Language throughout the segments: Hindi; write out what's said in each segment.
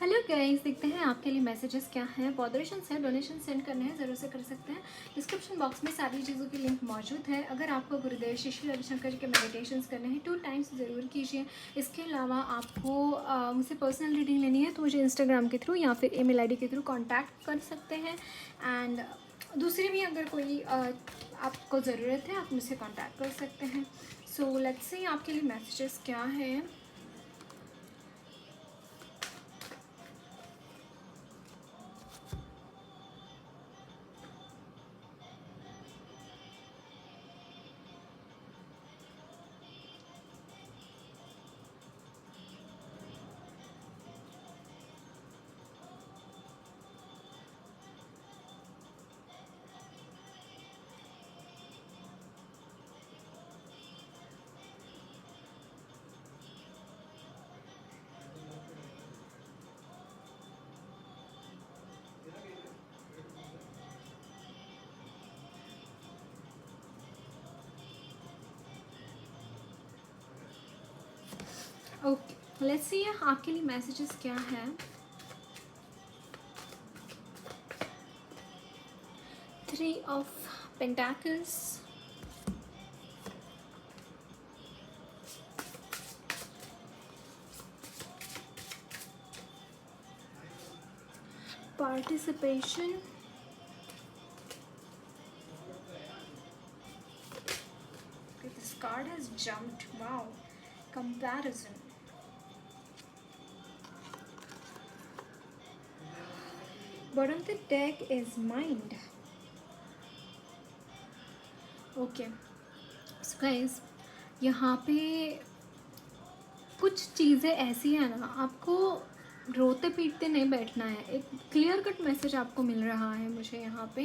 हेलो गाइस, देखते हैं आपके लिए मैसेजेस क्या हैं। मॉडरेशन है, डोनेशन सेंड करने हैं, ज़रूर से कर सकते हैं। डिस्क्रिप्शन बॉक्स में सारी चीज़ों की लिंक मौजूद है। अगर आपको गुरुदेव श्री श्री रविशंकर जी के मेडिटेशंस करने हैं 2 टाइम्स ज़रूर कीजिए। इसके अलावा आपको मुझसे पर्सनल रीडिंग लेनी है तो मुझे इंस्टाग्राम के थ्रू या फिर ईमेल आईडी के थ्रू कॉन्टैक्ट कर सकते हैं। एंड दूसरी भी अगर कोई आपको ज़रूरत है आप मुझसे कॉन्टैक्ट कर सकते हैं। सो लेट्स सी आपके लिए मैसेजेस क्या हैं। ओके, लेट्स सी आपके लिए मैसेजेस क्या है। Three of pentacles, participation, okay, this card has jumped. Wow, comparison, bottom of the deck is mind. Okay so guys, यहाँ पे कुछ चीज़ें ऐसी हैं ना, आपको रोते पीटते नहीं बैठना है। एक क्लियर कट मैसेज आपको मिल रहा है मुझे यहाँ पे,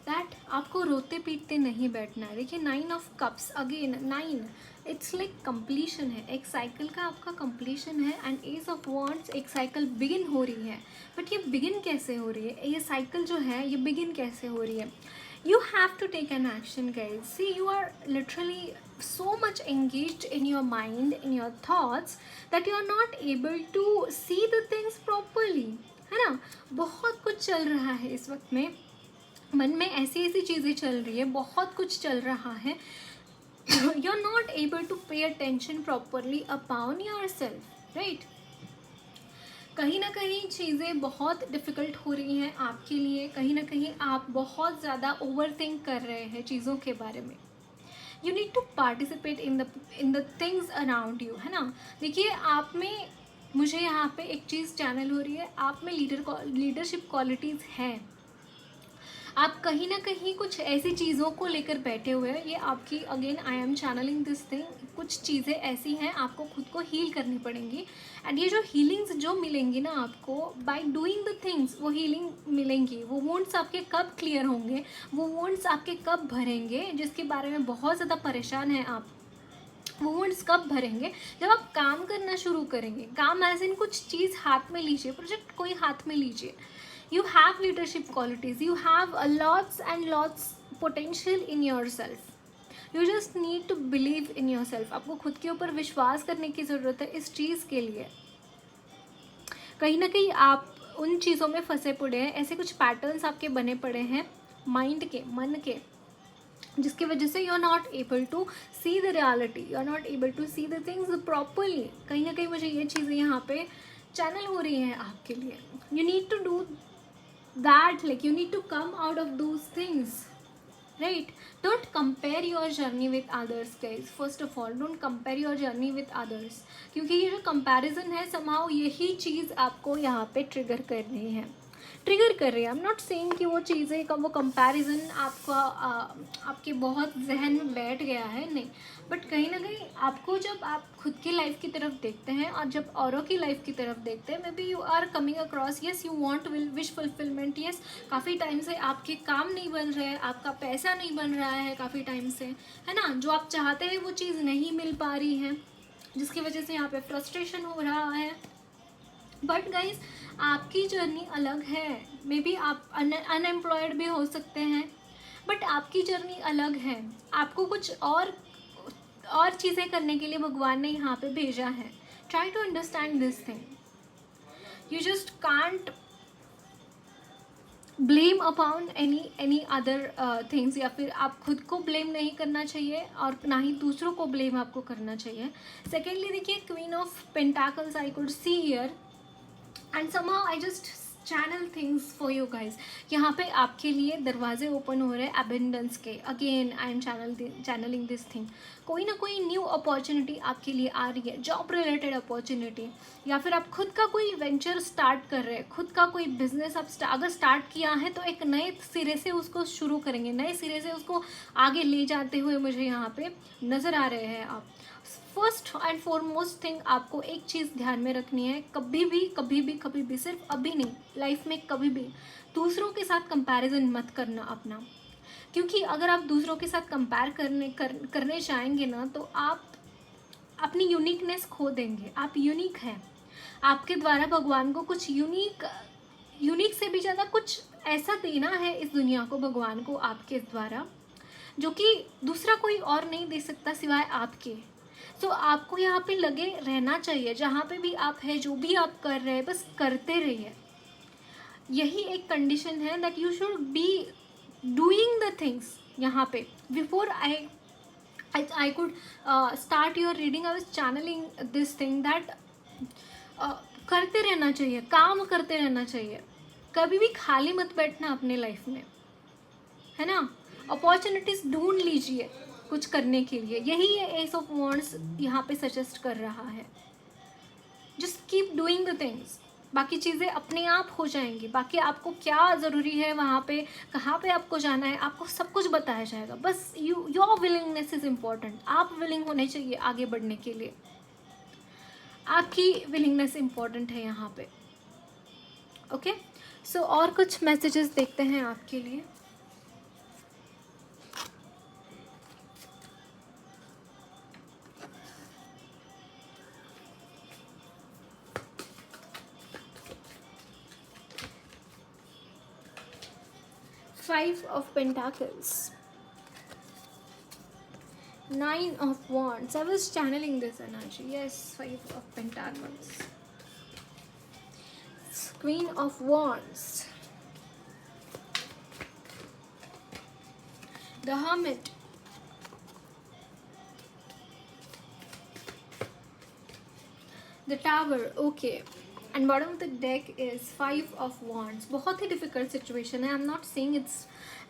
दैट आपको रोते पीटते नहीं बैठना है। देखिए 9 of cups, again 9, it's like completion है, एक साइकिल का आपका कंप्लीशन है। एंड एज ऑफ वॉन्ड्स, एक साइकिल बिगिन हो रही है। बट ये बिगिन कैसे हो रही है, ये साइकिल जो है ये बिगिन कैसे हो रही है? You have to take an action, guys. See, you are literally so much engaged in your mind, in your thoughts, that you are not able to see the things properly, है ना। बहुत कुछ चल रहा है इस वक्त में, मन में ऐसी ऐसी चीज़ें चल रही है, बहुत कुछ चल रहा है। You are not able to pay attention properly upon yourself, right? कहीं ना कहीं चीज़ें बहुत डिफ़िकल्ट हो रही हैं आपके लिए, कहीं ना कहीं आप बहुत ज़्यादा ओवर थिंक कर रहे हैं चीज़ों के बारे में। You need to participate in the things around you, है ना। देखिए आप में, मुझे यहाँ पे एक चीज़ चैनल हो रही है, आप में लीडरशिप क्वालिटीज़ हैं। आप कहीं ना कहीं कुछ ऐसी चीज़ों को लेकर बैठे हुए हैं। ये आपकी, again I am channelling this thing, कुछ चीज़ें ऐसी हैं आपको खुद को हील करनी पड़ेंगी। एंड ये जो हीलिंग्स जो मिलेंगी ना आपको बाय डूइंग द थिंग्स, वो हीलिंग मिलेंगी। वो वोंड्स आपके कब क्लियर होंगे, वो वोंड्स आपके कब भरेंगे, जिसके बारे में बहुत ज़्यादा परेशान हैं आप, वो वोंड्स कब भरेंगे? जब आप काम करना शुरू करेंगे। काम एज इन कुछ चीज़ हाथ में लीजिए, प्रोजेक्ट कोई हाथ में लीजिए। You have leadership qualities, you have lots and lots potential in yourself. You just need to believe in yourself. आपको खुद के ऊपर विश्वास करने की ज़रूरत है इस चीज़ के लिए। कहीं ना कहीं आप उन चीज़ों में फंसे पड़े हैं, ऐसे कुछ पैटर्न्स आपके बने पड़े हैं माइंड के, मन के, जिसकी वजह से you are not able to see the reality, you are not able to see the things properly. कहीं ना कहीं मुझे ये चीज़ें यहाँ पे चैनल हो रही हैं आपके लिए। You need to do that, like you need to come out of those things, right? Don't compare your journey with others, guys. First of all, don't compare your journey with others, क्योंकि ये जो comparison है somehow यही चीज़ आपको यहाँ पे ट्रिगर कर रही है, ट्रिगर कर रही है। आई एम नॉट सेइंग कि वो चीज़ें का वो कंपैरिजन आपका आपके बहुत जहन में बैठ गया है, नहीं। बट कहीं ना कहीं आपको, जब आप खुद की लाइफ की तरफ देखते हैं और जब औरों की लाइफ की तरफ देखते हैं, maybe you are coming across, yes you want wish fulfilment, yes काफ़ी टाइम से आपके काम नहीं बन रहे हैं, आपका पैसा नहीं बन रहा है काफ़ी टाइम से, है ना। जो आप चाहते हैं वो चीज़ नहीं मिल पा रही है, जिसकी वजह से यहाँ पे फ्रस्ट्रेशन हो रहा है। बट गाइज, आपकी जर्नी अलग है। मे बी आप अनएम्प्लॉयड भी हो सकते हैं, बट आपकी जर्नी अलग है। आपको कुछ और चीज़ें करने के लिए भगवान ने यहाँ पे भेजा है। Try to understand this thing. You just can't blame upon any other things, या फिर आप खुद को ब्लेम नहीं करना चाहिए और ना ही दूसरों को ब्लेम आपको करना चाहिए. सेकेंडली देखिए, queen of pentacles I could see here, and somehow I just channel things for you guys. यहाँ पे आपके लिए दरवाजे ओपन हो रहे हैं अबेंडेंस के. Again I am channelling this thing. कोई ना कोई न्यू अपॉर्चुनिटी आपके लिए आ रही है, जॉब रिलेटेड अपॉर्चुनिटी, या फिर आप खुद का कोई वेंचर स्टार्ट कर रहे हैं, खुद का कोई बिजनेस आप अगर स्टार्ट किया है तो एक नए सिरे से उसको शुरू करेंगे, नए सिरे से उसको आगे ले जाते हुए मुझे यहाँ पे नज़र आ रहे हैं आप. फर्स्ट एंड फॉरमोस्ट थिंग आपको एक चीज़ ध्यान में रखनी है, कभी भी सिर्फ अभी नहीं, लाइफ में कभी भी दूसरों के साथ कंपैरिजन मत करना अपना. क्योंकि अगर आप दूसरों के साथ कंपेयर करने चाहेंगे ना, तो आप अपनी यूनिकनेस खो देंगे. आप यूनिक हैं, आपके द्वारा भगवान को कुछ यूनिक से भी ज़्यादा कुछ ऐसा देना है इस दुनिया को, भगवान को आपके द्वारा, जो कि दूसरा कोई और नहीं दे सकता सिवाय आपके. तो आपको यहाँ पे लगे रहना चाहिए, जहाँ पे भी आप हैं, जो भी आप कर रहे हैं, बस करते रहिए. यही एक कंडीशन है that you should be doing the things. यहाँ पे before I could start your reading, I was channelling this thing that करते रहना चाहिए, काम करते रहना चाहिए. कभी भी खाली मत बैठना अपने लाइफ में, है ना. अपॉर्चुनिटीज ढूंढ लीजिए कुछ करने के लिए. यही ये एस ऑफ वॉन्ड्स यहाँ पे सजेस्ट कर रहा है. Just keep doing the things, बाकी चीज़ें अपने आप हो जाएंगी. बाकी आपको क्या ज़रूरी है वहाँ पे, कहाँ पे आपको जाना है, आपको सब कुछ बताया जाएगा. बस योर विलिंगनेस इज़ इम्पॉर्टेंट. आप विलिंग होने चाहिए आगे बढ़ने के लिए, आपकी विलिंगनेस इम्पॉर्टेंट है यहाँ पे. ओके, सो और कुछ मैसेजेस देखते हैं आपके लिए. Five of Pentacles, Nine of Wands. I was channeling this energy. Yes, Five of Pentacles, Queen of Wands, the Hermit, the Tower. Okay, and bottom of the deck is Five of Wands. बहुत ही difficult situation है. I'm not saying it's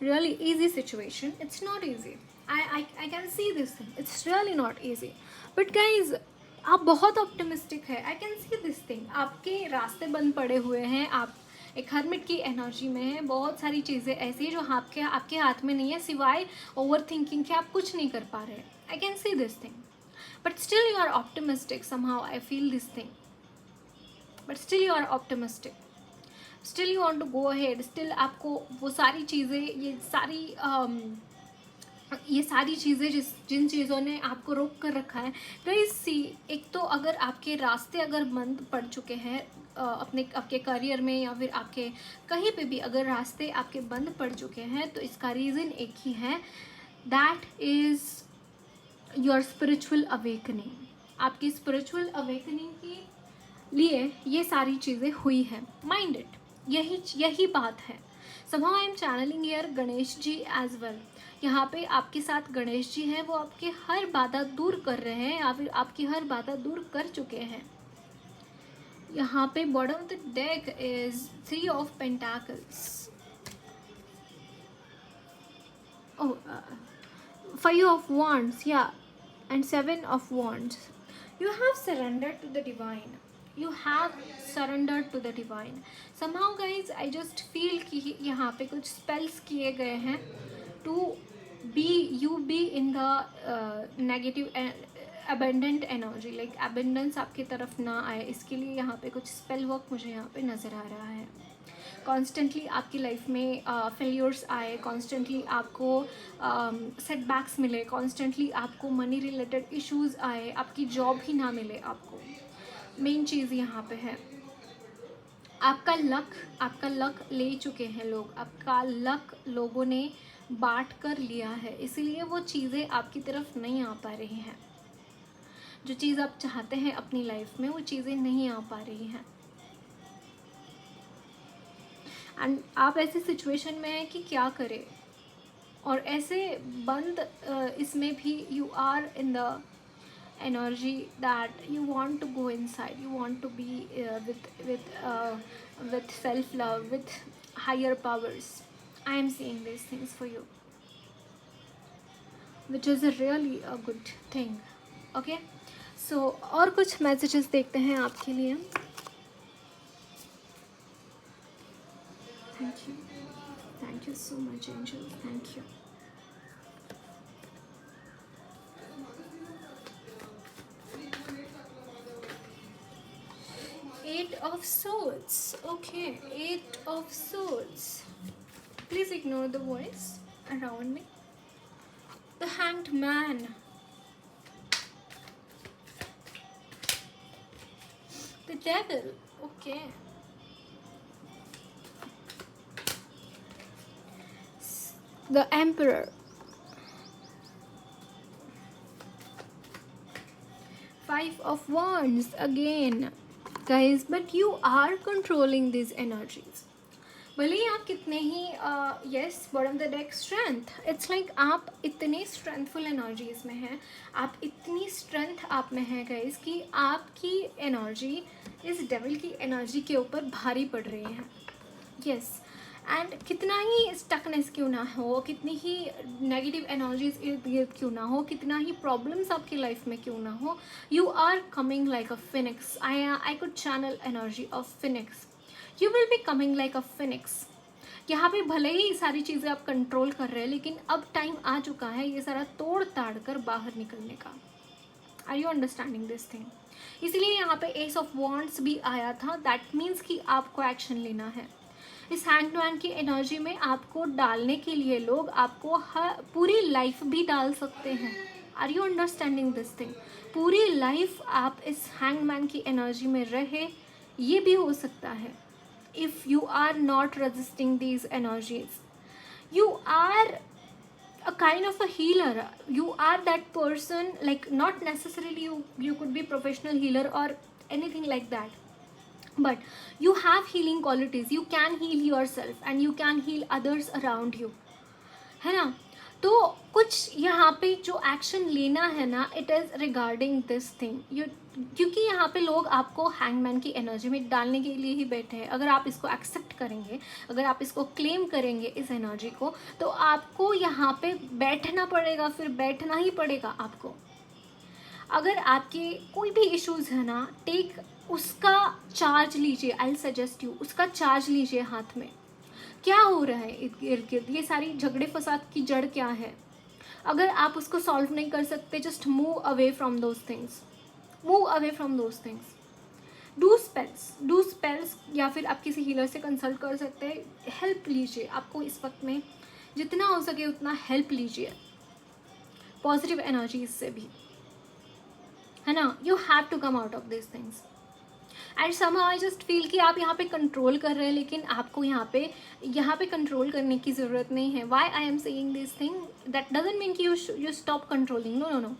really easy situation. It's not easy. I can see this thing. It's really not easy. But guys, आप बहुत optimistic है. I can see this thing. आपके रास्ते बंद पड़े हुए हैं. आप एक हर्मिट की एनर्जी में है. बहुत सारी चीज़ें ऐसी जो आपके हाथ में नहीं है, सिवाय ओवर थिंकिंग के आप कुछ नहीं कर पा रहे. I can see this thing. But still you are optimistic. Somehow I feel this thing. But still you are optimistic. Still you want to go ahead. Still आपको वो सारी चीज़ें, ये सारी चीज़ें जिन चीज़ों ने आपको रोक कर रखा है. गाइस सी, एक तो अगर आपके रास्ते अगर बंद पड़ चुके हैं आपके करियर में, या फिर आपके कहीं पे भी अगर रास्ते आपके बंद पड़ चुके हैं, तो इसका रीज़न एक ही है. That is your spiritual awakening. आपकी स्पिरिचुअल अवेकनिंग के लिए ये सारी चीज़ें हुई है. माइंड इट, यही बात है. somehow I am channeling here Ganesh ji as well. यहाँ पे आपके साथ गणेश जी हैं, वो आपके हर बाधा दूर कर रहे हैं, या फिर आपकी हर बाधा दूर कर चुके हैं. यहाँ पे bottom of the deck is 3 of pentacles, 5 of wands, yeah, and 7 of wands. You have surrendered to the divine. You have surrendered to the divine. Somehow guys, I just feel कि यहाँ पे कुछ spells किए गए हैं to be in the negative abundant energy, like abundance आपकी तरफ ना आए, इसके लिए यहाँ पे कुछ spell work मुझे यहाँ पे नज़र आ रहा है. कॉन्स्टेंटली आपकी लाइफ में फेल्योर्स आए, कॉन्स्टेंटली आपको सेटबैक्स मिले, कॉन्स्टेंटली आपको मनी रिलेटेड इश्यूज़ आए, आपकी जॉब ही ना मिले आपको. मेन चीज़ यहाँ पे है आपका लक ले चुके हैं लोग, आपका लक लोगों ने बांट कर लिया है, इसीलिए वो चीज़ें आपकी तरफ नहीं आ पा रही हैं. जो चीज़ आप चाहते हैं अपनी लाइफ में, वो चीज़ें नहीं आ पा रही हैं. एंड आप ऐसी सिचुएशन में हैं कि क्या करें, और ऐसे बंद इसमें भी you are in the energy that you want to go inside, you want to be with self love, with higher powers. I am seeing these things for you, which is a really a good thing. Okay, so और कुछ messages देखते हैं आपके लिए. Thank you so much, angel. Thank you. Eight of Swords. Okay, Eight of Swords. Please ignore the voice around me. The Hanged Man. The Devil. Okay. The Emperor. Five of Wands again. Guys, but you are controlling these energies. भले ही आप कितने ही yes, bottom of the deck, strength. It's like आप इतने strengthful energies में हैं, आप इतनी strength आप में है guys कि आपकी energy इस devil की energy के ऊपर भारी पड़ रही है. Yes, एंड कितना ही स्टकनेस क्यों ना हो, कितनी ही नेगेटिव एनर्जीज इर्द गिर्द क्यों ना हो, कितना ही प्रॉब्लम्स आपकी लाइफ में क्यों ना हो, you are coming like a phoenix. I could channel energy of phoenix. You will be coming like a phoenix. यहाँ पे भले ही सारी चीज़ें आप कंट्रोल कर रहे हैं, लेकिन अब टाइम आ चुका है ये सारा तोड़ ताड़ कर बाहर निकलने का. Are you understanding this thing? इसलिए यहाँ पे एस ऑफ वॉन्ड्स भी आया था. दैट मीन्स कि आपको एक्शन लेना है. इस हैंग्ड मैन की एनर्जी में आपको डालने के लिए लोग आपको पूरी लाइफ भी डाल सकते हैं. Are you understanding this thing? पूरी लाइफ आप इस हैंग्ड मैन की एनर्जी में रहे, ये भी हो सकता है. If you are not resisting these energies, you are a kind of a healer. You are that person, like not necessarily you could be professional healer or anything like that, but you have healing qualities. You can heal yourself and you can heal others around you, है ना? तो कुछ यहाँ पे जो एक्शन लेना है ना, it is regarding this thing. क्योंकि यहाँ पे लोग आपको हैंगमैन की एनर्जी में डालने के लिए ही बैठे हैं. अगर आप इसको एक्सेप्ट करेंगे, अगर आप इसको क्लेम करेंगे इस एनर्जी को, तो आपको यहाँ पे बैठना पड़ेगा, फिर बैठना ही पड़ेगा आपको. अगर आपके कोई भी इश्यूज़ है ना, टेक उसका चार्ज लीजिए. आई सजेस्ट यू, उसका चार्ज लीजिए हाथ में. क्या हो रहा है इर्द गिर्द, ये सारी झगड़े फसाद की जड़ क्या है? अगर आप उसको सॉल्व नहीं कर सकते, just move away from those things. Move away from those things. Do spells, या फिर आप किसी हीलर से कंसल्ट कर सकते हैं. हेल्प लीजिए. आपको इस वक्त में जितना हो सके उतना हेल्प लीजिए पॉजिटिव एनर्जीज से भी, है ना? You have to come out of this things. And somehow I just feel कि आप यहाँ पे कंट्रोल कर रहे हैं, लेकिन आपको यहाँ पे कंट्रोल करने की ज़रूरत नहीं है. Why I am saying this thing, that doesn't mean कि you stop controlling. No,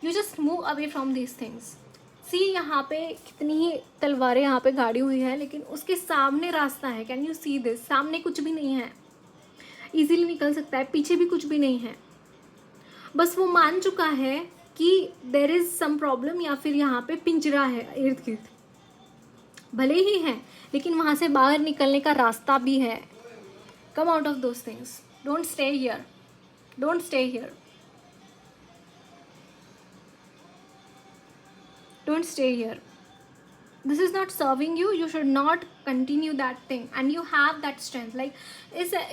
you just move away from this things. See, यहाँ पे कितनी ही तलवारें यहाँ पे गाड़ी हुई है, लेकिन उसके सामने रास्ता है. Can you see this? सामने कुछ भी नहीं है, ईजिली निकल सकता है. पीछे भी कुछ भी नहीं है. बस वो मान चुका है कि देर इज़ सम प्रॉब्लम, या फिर यहाँ पे पिंजरा है इर्द गिर्द. भले ही है, लेकिन वहाँ से बाहर निकलने का रास्ता भी है. कम out of those things. Don't stay here. Don't stay here. Don't stay here. This is not serving you. You should not continue that thing. And you have that strength. Like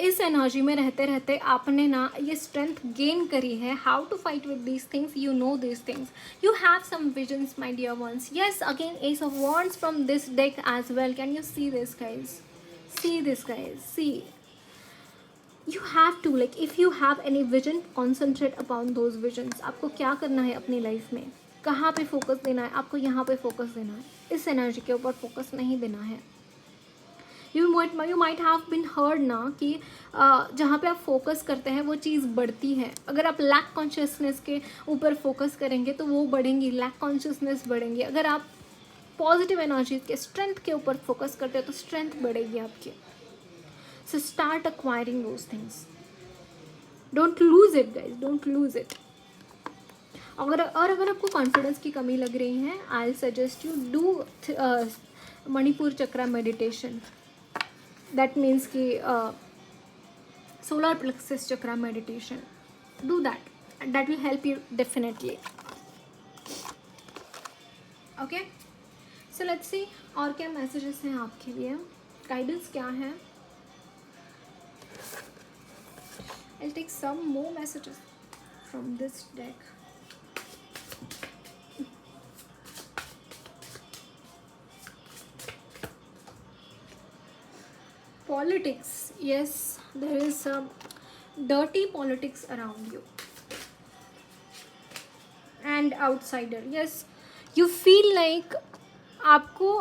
इस एनर्जी में रहते रहते आपने ना ये स्ट्रेंथ गेन करी है. How to fight with these things? You know these things. You have some visions, my dear ones. Yes, again Ace of Wands from this deck as well. Can you see this, guys? See this, guys. See. You have to, like, if you have any vision, concentrate upon those visions. आपको क्या करना है अपनी लाइफ में, कहाँ पे फोकस देना है? आपको यहाँ पे फोकस देना है. इस एनर्जी के ऊपर फोकस नहीं देना है. You might have been heard ना कि जहाँ पे आप फोकस करते हैं वो चीज़ बढ़ती है. अगर आप लैक कॉन्शियसनेस के ऊपर फोकस करेंगे तो वो बढ़ेंगी, लैक कॉन्शियसनेस बढ़ेंगी. अगर आप पॉजिटिव एनर्जी के स्ट्रेंथ के ऊपर फोकस करते हो तो स्ट्रेंथ बढ़ेगी आपकी. So start acquiring those things. Don't lose it guys, don't lose it. अगर आपको कॉन्फिडेंस की कमी लग रही है, I suggest you do Manipur chakra meditation. That means कि solar plexus chakra meditation. Do that will help you definitely. Okay, so let's see और क्या मैसेजेस हैं आपके लिए, गाइडेंस क्या है. I'll take some more messages from this deck. Politics, yes, there is some dirty politics around you. And outsider, yes, you feel like आपको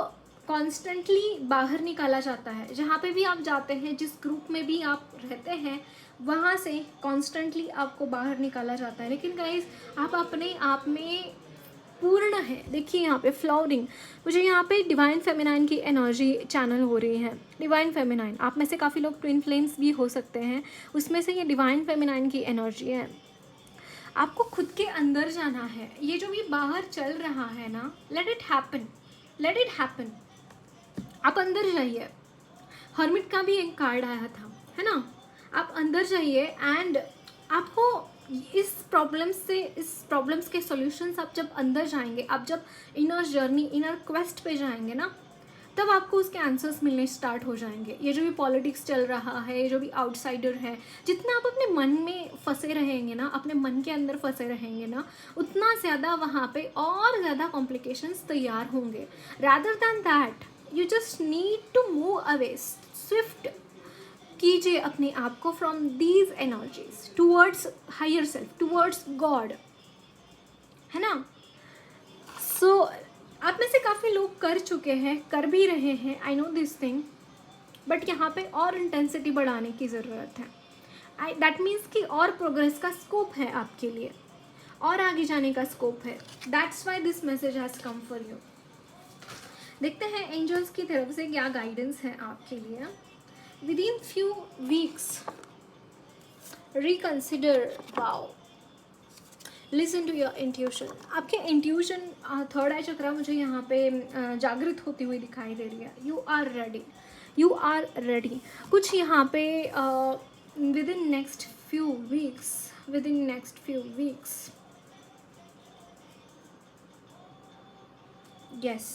कॉन्स्टेंटली बाहर निकाला जाता है. जहाँ पे भी आप जाते हैं, जिस ग्रुप में भी आप रहते हैं, वहाँ से कॉन्स्टेंटली आपको बाहर निकाला जाता है. लेकिन गाइज आप अपने आप में पूर्ण है. देखिए यहाँ पे फ्लावरिंग, मुझे यहाँ पे डिवाइन फेमिनाइन की एनर्जी चैनल हो रही है. डिवाइन फेमिनाइन, आप में से काफ़ी लोग ट्विन फ्लेम्स भी हो सकते हैं, उसमें से ये डिवाइन फेमिनाइन की एनर्जी है. आपको खुद के अंदर जाना है. ये जो भी बाहर चल रहा है ना, let it happen, let it happen. आप अंदर जाइए. हर्मिट का भी एक कार्ड आया था, है ना. आप अंदर जाइए एंड आपको इस प्रॉब्लम्स के सॉल्यूशंस आप जब अंदर जाएंगे, आप जब इनर जर्नी, इनर क्वेस्ट पे जाएंगे ना, तब आपको उसके आंसर्स मिलने स्टार्ट हो जाएंगे. ये जो भी पॉलिटिक्स चल रहा है, ये जो भी आउटसाइडर है, जितना आप अपने मन में फंसे रहेंगे ना, अपने मन के अंदर फंसे रहेंगे ना, उतना ज़्यादा वहाँ पे और ज़्यादा कॉम्प्लिकेशंस तैयार होंगे. Rather than that you just need to move away. Swift कीजिए अपने आप को from these energies towards higher self, towards God, है ना. सो आप में से काफ़ी लोग कर चुके हैं, कर भी रहे हैं, I know this thing, but यहाँ पे और इंटेंसिटी बढ़ाने की ज़रूरत है. दैट मीन्स कि और प्रोग्रेस का स्कोप है आपके लिए, और आगे जाने का स्कोप है. That's why this message has come for you. देखते हैं एंजल्स की तरफ से क्या गाइडेंस है आपके लिए. Within few weeks, reconsider. Wow. Listen to your intuition. आपके इंट्यूशन, थर्ड आई चक्रा मुझे यहाँ पे जागृत होती हुई दिखाई दे रही है. You are ready. You are ready. कुछ यहाँ पे within next few weeks. Yes.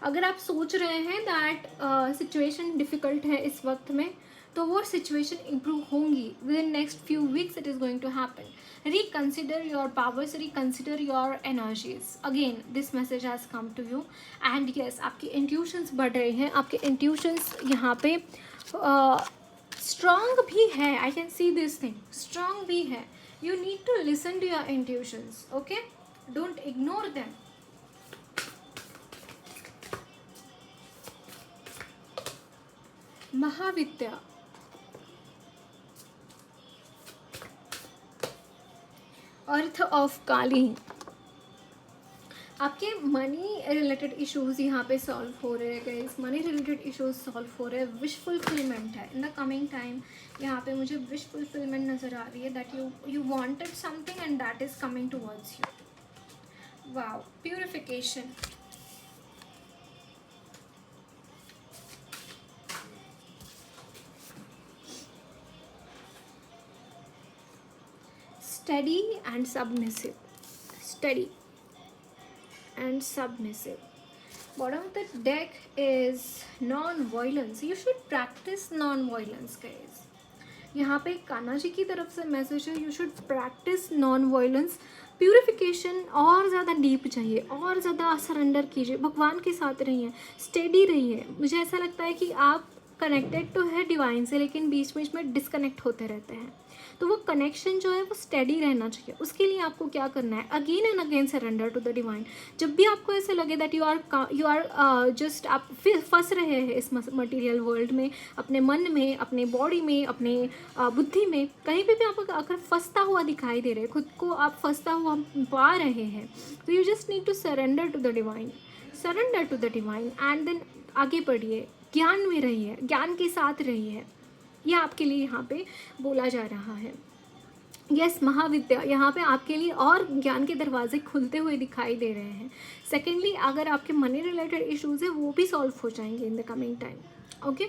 अगर आप सोच रहे हैं दैट सिचुएशन डिफ़िकल्ट है इस वक्त में, तो वो सिचुएशन इम्प्रूव होंगी. Within next few weeks it is going to happen. Reconsider your powers, reconsider your energies. Again this message has come to you. And yes, आपकी इंट्यूशंस बढ़ रहे हैं. आपके इंट्यूशंस यहाँ पे स्ट्रॉन्ग भी है. I can see this thing, strong भी है. You need to listen to your intuitions. Okay, don't ignore them. Mahavidya, अर्थ ऑफ काली. आपके मनी रिलेटेड इश्यूज यहाँ पे सॉल्व हो रहे हैं guys. Money related issues solve हो रहे हैं. विश फुलफिलमेंट है इन द कमिंग टाइम. यहाँ पे मुझे विश फुलफिलमेंट नज़र आ रही है. That you wanted something and that is coming towards you. Wow, purification. Steady and submissive. Steady and submissive. Bottom of the deck is non-violence. You should practice non-violence, guys. यहाँ पे कान्हा जी की तरफ से मैसेज है, you should practice non violence. Purification और ज़्यादा डीप चाहिए, और ज़्यादा सरेंडर कीजिए. भगवान के साथ रहिए, स्टेडी रहिए. मुझे ऐसा लगता है कि आप कनेक्टेड तो है डिवाइन से, लेकिन बीच बीच में डिस्कनेक्ट होते रहते हैं. तो वो कनेक्शन जो है वो स्टेडी रहना चाहिए. उसके लिए आपको क्या करना है, again and again surrender to the divine. जब भी आपको ऐसे लगे दैट यू आर जस्ट आप फंस रहे हैं इस मटेरियल वर्ल्ड में, अपने मन में, अपने बॉडी में, अपने बुद्धि में, कहीं भी आप अगर फंसता हुआ दिखाई दे रहे हैं, खुद को आप फंसता हुआ पा रहे हैं, तो you just need to surrender to the divine. Surrender to the divine and then आगे बढ़िए. ज्ञान में रहिए, ज्ञान के साथ रहिए. ये आपके लिए यहाँ पे बोला जा रहा है। यस, महाविद्या, यहाँ पे आपके लिए और ज्ञान के दरवाजे खुलते हुए दिखाई दे रहे हैं। सेकेंडली, अगर आपके मनी रिलेटेड इश्यूज़ हैं वो भी सॉल्व हो जाएंगे in the coming time. Okay,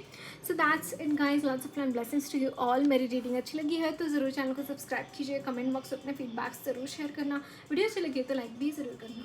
so that's it guys, lots of love and blessings to you all. मेरी रीडिंग अच्छी लगी है तो ज़रूर चैनल को सब्सक्राइब कीजिए, कमेंट बॉक्स में अपने फीडबैक्स ज़रूर शेयर करना, वीडियो अच्छी लगी है तो लाइक भी ज़रूर करना।